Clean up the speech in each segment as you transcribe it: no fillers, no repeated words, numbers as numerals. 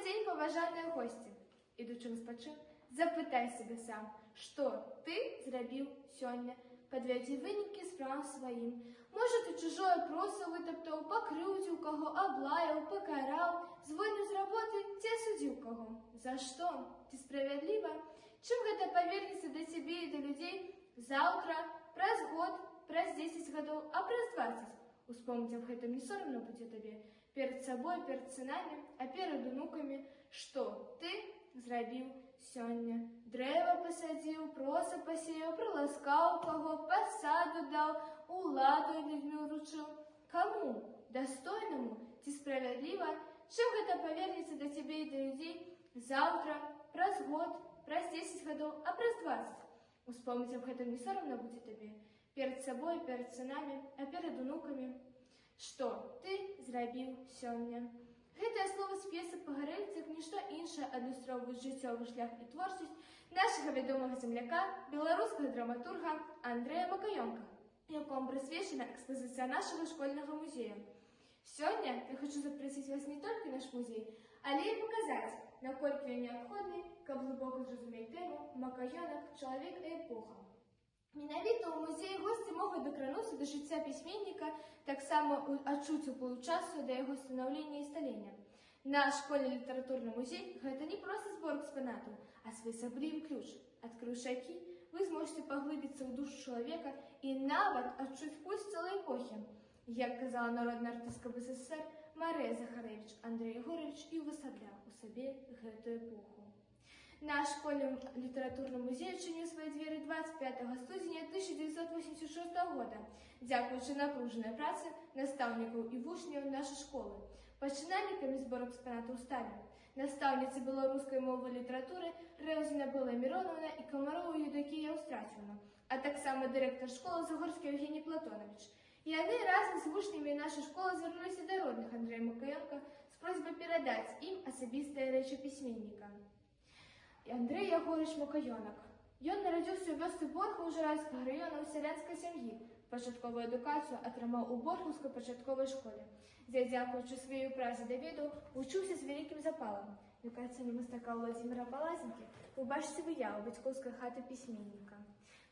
день, поважаныя госці. Ідучы на спачынак, запытай себе сам, што ты зрабіў сёння. Падвядзі вынікі справ сваім. Можа, ты чужое проса вытаптаў, пакрыўдзіў каго, аблаяў, пакараў, звольніў з работы ці асудзіў каго. За што? Ці справядліва? Чым гэта павернецца да цябе і да людзей заўтра, праз год, праз 10 гадоў, а праз 20? Успомніць аб гэтым не сорамна будзе табе перад сабой, перад сынамі, а перад унукамі, што ты зрабіў сёння. Дрэва пасадзіў, проса пасеяў, прыласкаў каго, пасаду даў, уладу людзьмі ўручыў. Каму? Дастойнаму ці справядліва? Чым гэта павернецца да цябе і да людзей заўтра, праз год, праз 10 гадоў, а праз 20? Успомніць аб гэтым не сорамна будзе табе перад сабой, перад сынамі, а перад унукамі, што ты зрабіў сёння. Гэтае слова з п'есы «Пагарэльцы» як нішто іншае адлюстроўваюць жыццёвы шлях і творчасць нашага вядомага земляка, беларускага драматурга Андрэя Макаёнка, якому прысвечана экспазіцыя нашага школьнага музея. Сёння я хочу запрасіць вас не толькі наш музей, але і паказаць, наколькі ён неабходны, каб глыбока зразумець тэму «Макаёнак. Чалавек і эпоха». Менавіта ў музеі госці могуць дакрануцца да жыцця пісьменніка, таксама адчуць уплыў часу да яго станаўлення і сталення. Наш школьны літаратурны музей – гэта не проста збор экспанатаў, а своеасаблівы ключ, адкрыўшы які вы зможаце паглыбіцца ў душу чалавека і нават адчуць пульс цэлай эпохі. Як казала народная артыстка БССР Марыя Захарэвіч, Андрэй Егорович і увасабляў у сабе гэтую эпоху. Наш школьны літаратурны музей адчыніў свае дзверы 25 студзеня 1986 года, дзякуючы напружанай працы настаўнікаў і вучняў нашай школы. Пачынальнікамі збору экспанатаў сталі настаўніцы беларускай мовы і літаратуры Рэўзіна Была Міроновна і Камарова Еўдакія Еўстрацівна, а таксама дырэктар школы Загорскі Евгений Платонович. Яны разам з вучнямі нашай школы звярнуліся да родных Андрэя Макаёнка з просьбай перадаць ім асабістыя рэчы пісьменніка. Андрэй Ягорович Макаёнак. Ён нарадзіўся ў вёсцы Борхаў Жыральскага раёна ў сялянскай сям'і. Пачатковую адукацыю атрымаў у Борхаўскай пачатковай школе, дзе, дзякуючы сваёй працы да ведаў, вучыўся з вялікім запалам. На карціне мастака Владзіміра Палазенкі вы бачыце выяву бацькоўскай хаты пісьменніка.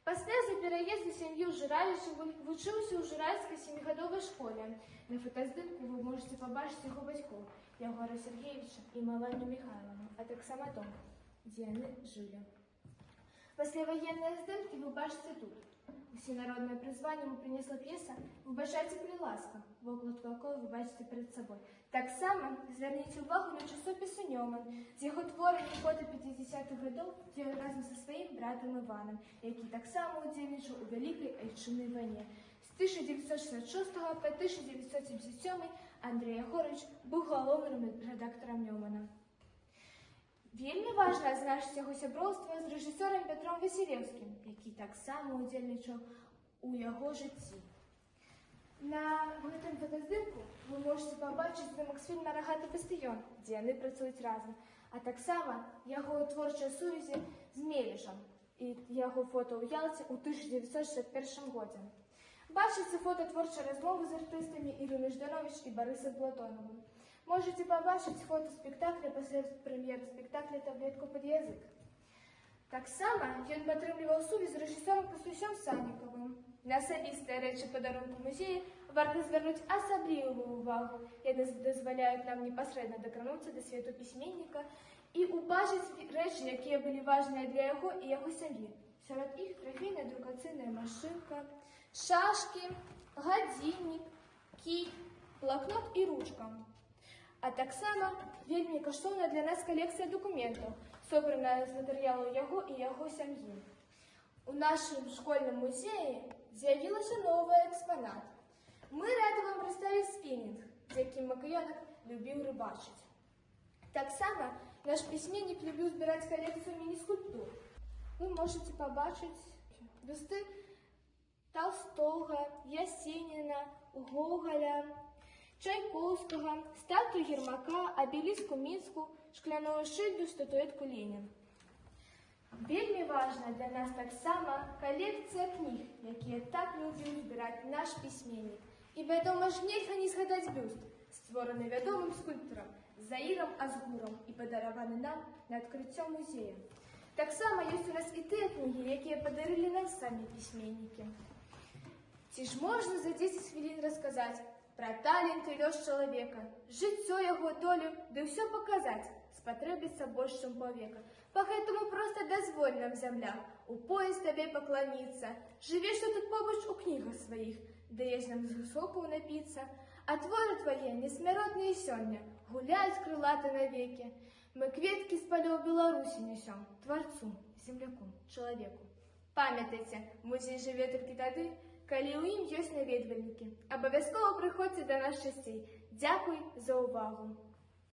Пасля за пераезду сям'і ў Жыралішча вучыўся ў Жыральскай 7гадовай школе. На фотаздымку вы можаце пабачыць яго бацькоў Ягора Сергеевича і Маланю Михайловну, а таксама дом, дзе яны жылі. Пасляваенныя здымкі вы бачыце тут. Усенароднае прызванне ему принесла п'еса «Выбачайце, калі ласка», вокладку якой вы бачыце перад сабой. Таксама звярніце ўвагу на часопіс «Нёман» з яго творамі года 50-х гадоў, дзе ён разам са сваім братам Іванам, які таксама удзельнічаў у Вялікай Айчыннай вайне. З 1966 па 1977 Андрэй Ягорович быў галоўным рэдактарам «Нёмана». Вельмі важна адзначыць яго сяброўства з рэжысёрам Пятром Васілеўскім, які таксама удзельнічаў у яго жыцці. На гэтым фотаздымку вы можаце пабачыць здымак з фільма «Рагаты бастыён», дзе яны працуюць разам, а таксама яго творчыя сувязі з Мелішам і яго фота ў Ялце ў 1961 годзе. Бачыце фота творчай размовы з артыстамі Ірыны Ждановіч і Барысам Платонавым. Можете пабачыць фото спектакля пасля прэм'еры спектакля «Таблетку пад язык». Таксама ён падтрымліваў сувязь з рэжысёрам Касусём Саннікавым. На асабістыя рэчы падарунку музея варта звярнуць асаблівую ўвагу. Яны дазваляюць нам непасрэдна дакрануцца да свету пісьменніка і ўбачыць рэчы, якія былі важныя для яго і яго сям'і. Сярод іх трафейная друкацыйная машынка, шашкі, гадзіннік, кій, блакнот і ручка. А таксама вельмі каштоўная для нас калекцыя дакументаў, собраная з матэрыялаў яго і яго сям'і. У нашым школьным музеі з'явілася новы экспанат. Мы рады вам прадставіць спінінг, з якім Макаёнак любіў рыбачыць. Таксама наш пісьменнік любіў збіраць калекцыю міні-скульптур. Вы можаце пабачыць бюсты Талстога, Ясеніна, Гоголя, Чайковскага, статую Ермака, абеліску Мінску, шкляную шыльду, статуэтку Ленін. Вельмі важна для нас таксама калекцыя кніг, якія так любіў збіраць наш пісьменнік. І, вядома ж, нельга не згадаць бюст, створаны вядомым скульптарам Заірам Азгурам і падараваны нам на адкрыццё музея. Таксама ёсць у нас і тыя кнігі, якія падарылі нам самі пісьменнікі. Ці ж можна за 10 хвілін расказаць пра талент і лёс чалавека, жыццё яго долю, ды ўсё паказаць, спатрэбіцца больш, чым паўвека. Пагэтаму проста дазволь нам, зямля, у пояс табе пакланіцца. Жывеш ты тут побач у кнігах сваіх, даеш нам з сокаў напіцца, а творы твае несмяротныя сёння гуляюць крылаты навекі. Мы кветкі з палёў Беларусі нясём тварцу, земляку, чалавеку. Памятайце, музей жыве толькі тады, калі ў ім ёсць наведвальнікі. Абавязкова прыходзьце да нас часцей. Дзякуй за ўвагу.